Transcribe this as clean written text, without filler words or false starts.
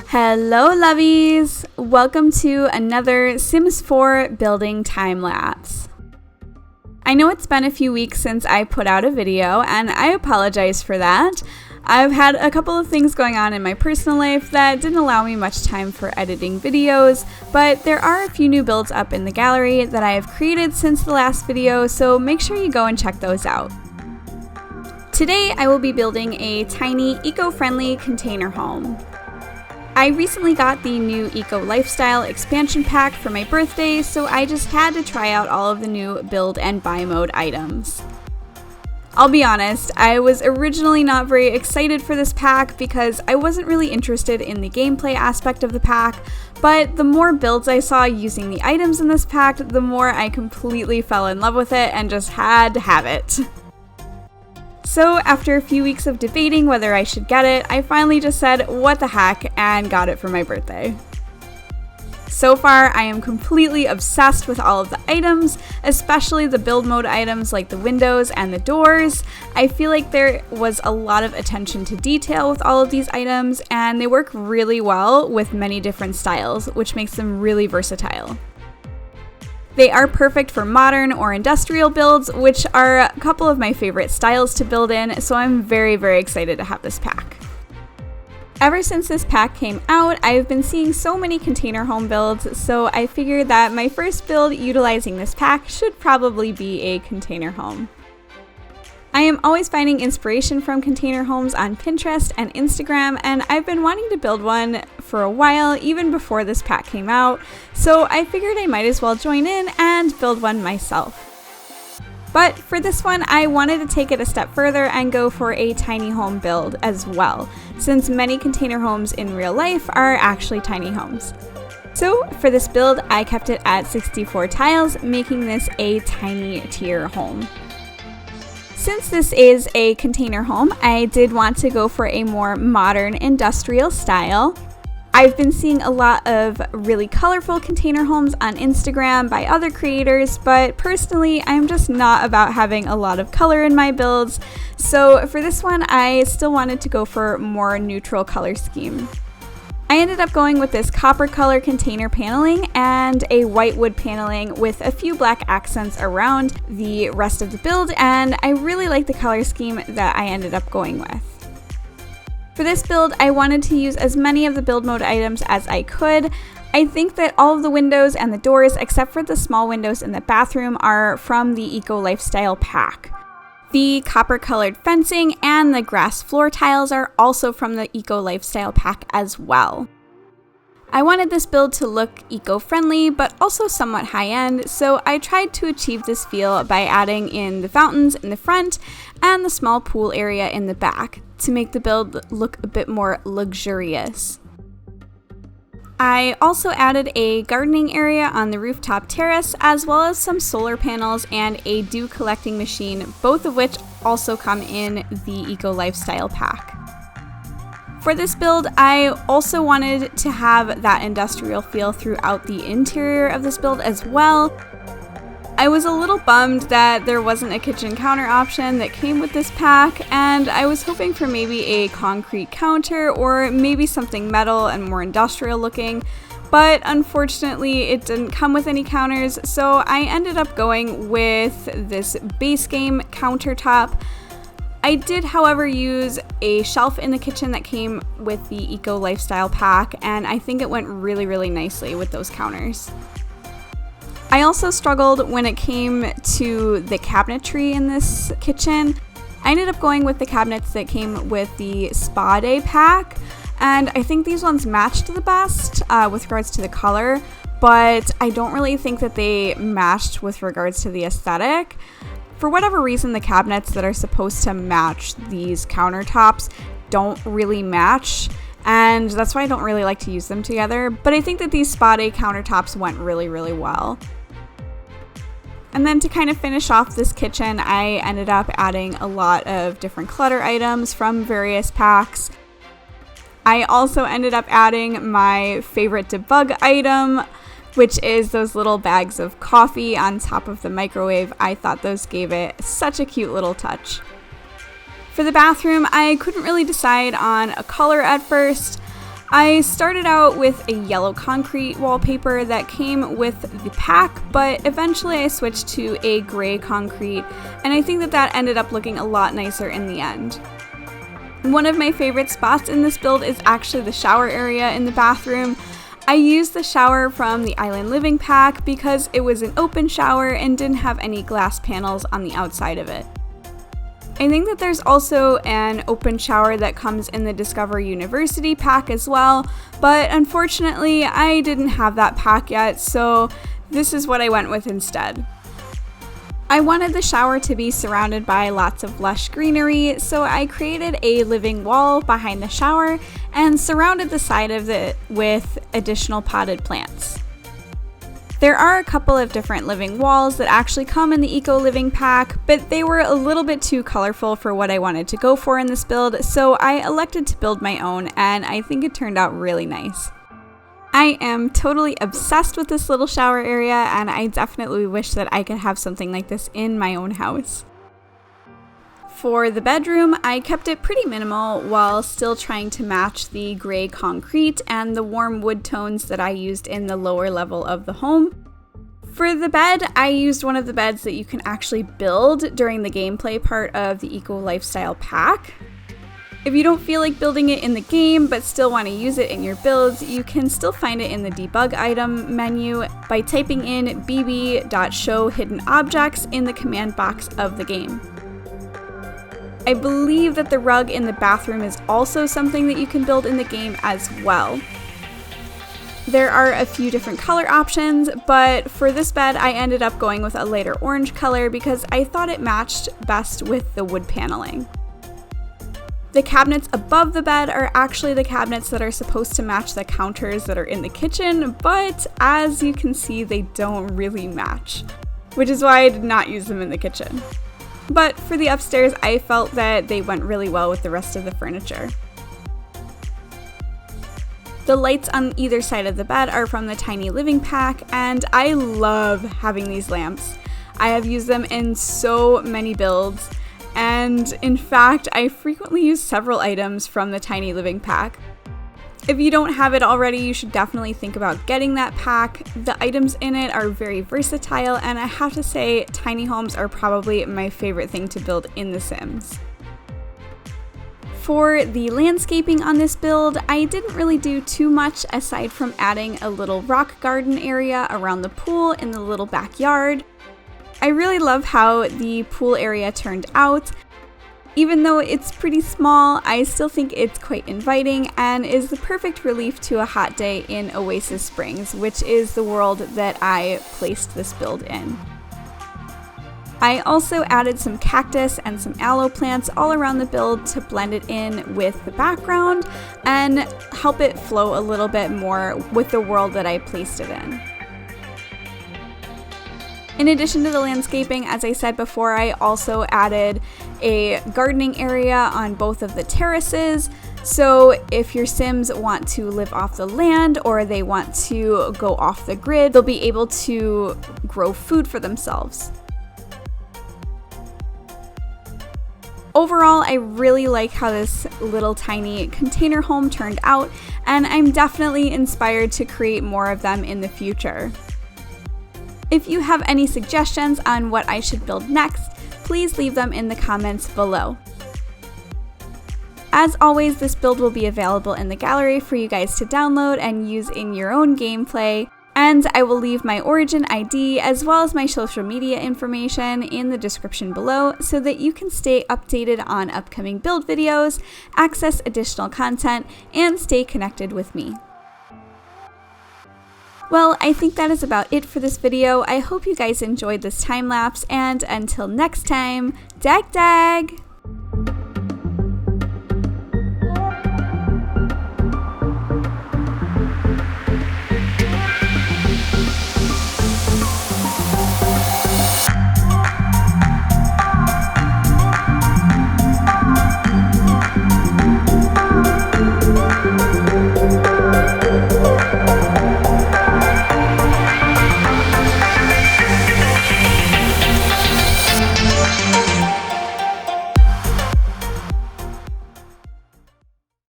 Hello lovies! Welcome to another Sims 4 building time lapse. I know it's been a few weeks since I put out a video, and I apologize for that. I've had a couple of things going on in my personal life that didn't allow me much time for editing videos, but there are a few new builds up in the gallery that I have created since the last video, so make sure you go and check those out. Today I will be building a tiny eco-friendly container home. I recently got the new Eco Lifestyle expansion pack for my birthday, so I just had to try out all of the new build and buy mode items. I'll be honest, I was originally not very excited for this pack because I wasn't really interested in the gameplay aspect of the pack, but the more builds I saw using the items in this pack, the more I completely fell in love with it and just had to have it. So after a few weeks of debating whether I should get it, I finally just said, what the heck, and got it for my birthday. So far, I am completely obsessed with all of the items, especially the build mode items like the windows and the doors. I feel like there was a lot of attention to detail with all of these items, and they work really well with many different styles, which makes them really versatile. They are perfect for modern or industrial builds, which are a couple of my favorite styles to build in, so I'm very, very excited to have this pack. Ever since this pack came out, I've been seeing so many container home builds, so I figured that my first build utilizing this pack should probably be a container home. I am always finding inspiration from container homes on Pinterest and Instagram, and I've been wanting to build one for a while, even before this pack came out, so I figured I might as well join in and build one myself. But for this one, I wanted to take it a step further and go for a tiny home build as well, since many container homes in real life are actually tiny homes. So for this build, I kept it at 64 tiles, making this a tiny tier home. Since this is a container home, I did want to go for a more modern industrial style. I've been seeing a lot of really colorful container homes on Instagram by other creators, but personally, I'm just not about having a lot of color in my builds. So for this one, I still wanted to go for a more neutral color scheme. I ended up going with this copper color container paneling and a white wood paneling with a few black accents around the rest of the build, and I really like the color scheme that I ended up going with. For this build, I wanted to use as many of the build mode items as I could. I think that all of the windows and the doors, except for the small windows in the bathroom, are from the Eco Lifestyle pack. The copper-colored fencing and the grass floor tiles are also from the Eco Lifestyle pack as well. I wanted this build to look eco-friendly, but also somewhat high-end, so I tried to achieve this feel by adding in the fountains in the front and the small pool area in the back to make the build look a bit more luxurious. I also added a gardening area on the rooftop terrace, as well as some solar panels and a dew collecting machine, both of which also come in the Eco Lifestyle pack. For this build, I also wanted to have that industrial feel throughout the interior of this build as well. I was a little bummed that there wasn't a kitchen counter option that came with this pack, and I was hoping for maybe a concrete counter or maybe something metal and more industrial looking, but unfortunately it didn't come with any counters, so I ended up going with this base game countertop. I did, however, use a shelf in the kitchen that came with the Eco Lifestyle pack, and I think it went really, really nicely with those counters. I also struggled when it came to the cabinetry in this kitchen. I ended up going with the cabinets that came with the Spa Day pack, and I think these ones matched the best with regards to the color, but I don't really think that they matched with regards to the aesthetic. For whatever reason, the cabinets that are supposed to match these countertops don't really match, and that's why I don't really like to use them together, but I think that these Spa Day countertops went really, really well. And then to kind of finish off this kitchen, I ended up adding a lot of different clutter items from various packs. I also ended up adding my favorite debug item, which is those little bags of coffee on top of the microwave. I thought those gave it such a cute little touch. For For the bathroom, I couldn't really decide on a color at first. I started out with a yellow concrete wallpaper that came with the pack, but eventually I switched to a gray concrete, and I think that ended up looking a lot nicer in the end. One of my favorite spots in this build is actually the shower area in the bathroom. I used the shower from the Island Living pack because it was an open shower and didn't have any glass panels on the outside of it. I think that there's also an open shower that comes in the Discover University pack as well, but unfortunately I didn't have that pack yet, so this is what I went with instead. I wanted the shower to be surrounded by lots of lush greenery, so I created a living wall behind the shower and surrounded the side of it with additional potted plants. There are a couple of different living walls that actually come in the Eco Living pack, but they were a little bit too colorful for what I wanted to go for in this build, so I elected to build my own, and I think it turned out really nice. I am totally obsessed with this little shower area, and I definitely wish that I could have something like this in my own house. For the bedroom, I kept it pretty minimal while still trying to match the gray concrete and the warm wood tones that I used in the lower level of the home. For the bed, I used one of the beds that you can actually build during the gameplay part of the Eco Lifestyle pack. If you don't feel like building it in the game but still want to use it in your builds, you can still find it in the debug item menu by typing in bb.show hidden objects in the command box of the game. I believe that the rug in the bathroom is also something that you can build in the game as well. There are a few different color options, but for this bed I ended up going with a lighter orange color because I thought it matched best with the wood paneling. The cabinets above the bed are actually the cabinets that are supposed to match the counters that are in the kitchen, but as you can see, they don't really match, which is why I did not use them in the kitchen. But for the upstairs, I felt that they went really well with the rest of the furniture. The lights on either side of the bed are from the Tiny Living pack, and I love having these lamps. I have used them in so many builds, and in fact, I frequently use several items from the Tiny Living pack. If you don't have it already, you should definitely think about getting that pack. The items in it are very versatile, and I have to say, tiny homes are probably my favorite thing to build in The Sims. For the landscaping on this build, I didn't really do too much aside from adding a little rock garden area around the pool in the little backyard. I really love how the pool area turned out. Even though it's pretty small, I still think it's quite inviting and is the perfect relief to a hot day in Oasis Springs, which is the world that I placed this build in. I also added some cactus and some aloe plants all around the build to blend it in with the background and help it flow a little bit more with the world that I placed it in. In addition to the landscaping, as I said before, I also added a gardening area on both of the terraces. So if your Sims want to live off the land or they want to go off the grid, they'll be able to grow food for themselves. Overall, I really like how this little tiny container home turned out, and I'm definitely inspired to create more of them in the future. If you have any suggestions on what I should build next, please leave them in the comments below. As always, this build will be available in the gallery for you guys to download and use in your own gameplay, and I will leave my origin ID as well as my social media information in the description below so that you can stay updated on upcoming build videos, access additional content, and stay connected with me. Well, I think that is about it for this video. I hope you guys enjoyed this time lapse, and until next time, dag dag!